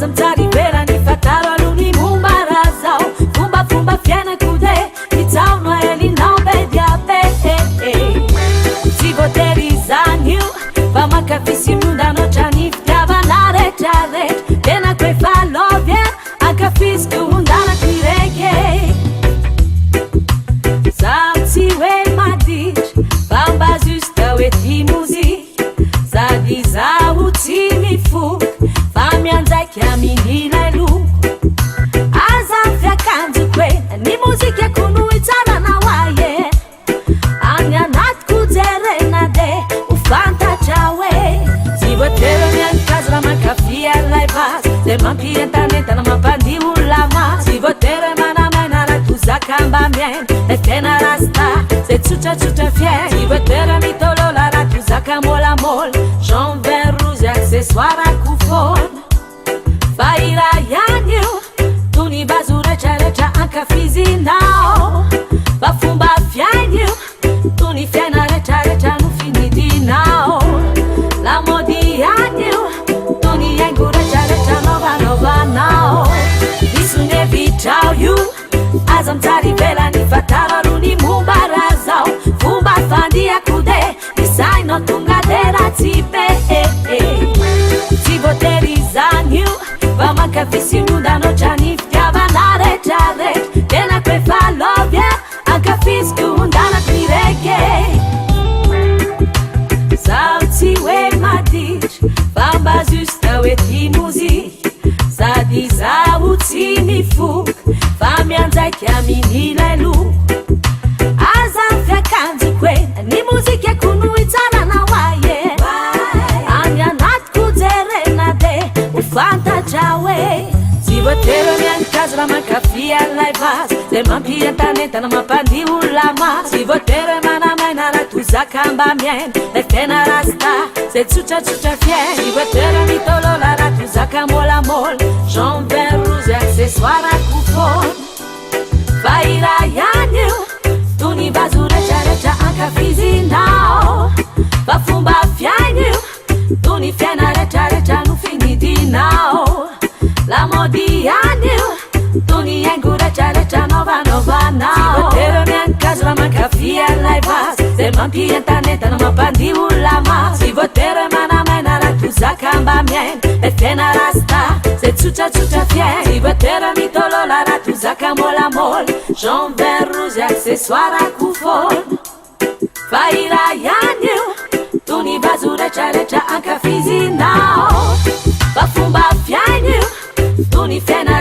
aza mitary verany fataralony mombarazao fombafomba fiainakude mitsaono elinao bediabe tsy voaterizany io fa makafisy mondanao trany fitiavana retraretra tena koe falovia akafisiko hondanako ireke zaho tsy hoe maditra fa mba justa hoe ty mozika sady zaho tsy mifoka fa mianjaiky amin'ilay loko aza fiakanjoko hoe ny mozika kono itsarana hoaie any anatiko jerena de ho fantatra hoe tsy voatery mianikazy raha mankafia lay basy de mampientanentana mampandia olona masy tsy voatery manamaina raha tozaka mba miaina le tena rasta zay tsotratsotra fiaina tsy voatery mitolola raha tozaka molamola jean vin rouge accessoire akofona fa iraha ihany io tony vazo retraretra ankafizinao fa fomba fiaina io tony fiaina retraretra no finidinao la mody ihany io tony aingo retraretra novanovanao isone vitrao io aza mitsary velany fataralony mombarazao fomba fandiakude isainao tonga de ratsy be tsy voaterizany io fa mankafisy mondanao trany fitiavana retraretra tena koe falovia ankafisiko hondanako ireke zaho tsy hoe maditra fa mba justa hoe ty mozika sady zaho tsy mifoka fa mianjaiky amin'ilay loko aza fiakanjiko hoe ny mozika kono itsarana hoaie any anatiko jerena de ho fantatra hoe tsy voatery mianikazy raha mankafia lay basy de mampientanentana mampandia olona masy tsy voatery manamaina raha tozaka mba miaina le tena rasta zay tsotratsotra fiaina tsy voatery mitolola raha tozaka molamola jean vin rouge accessoire akofona fa iraha ihany io tony vazo retraretra ankafizinao fa fomba fiaina io tony fiaina retraretra no finidinao la mody ihany io tony aingo retraretra novanovanao voatery mianikazy raha mankafia lay basy zay mampientanentana mampandia olona masy tsy voatery manamaina raha tozaka mba miaina le tena rasta zay tsotratsotra fiaina tsy voatery mitolola raha tozaka molamola jean vin rouge accessoire akofona fa iraha ihany io tony vazo retraretra ankafizinao fa fomba fiaina io tony fiaina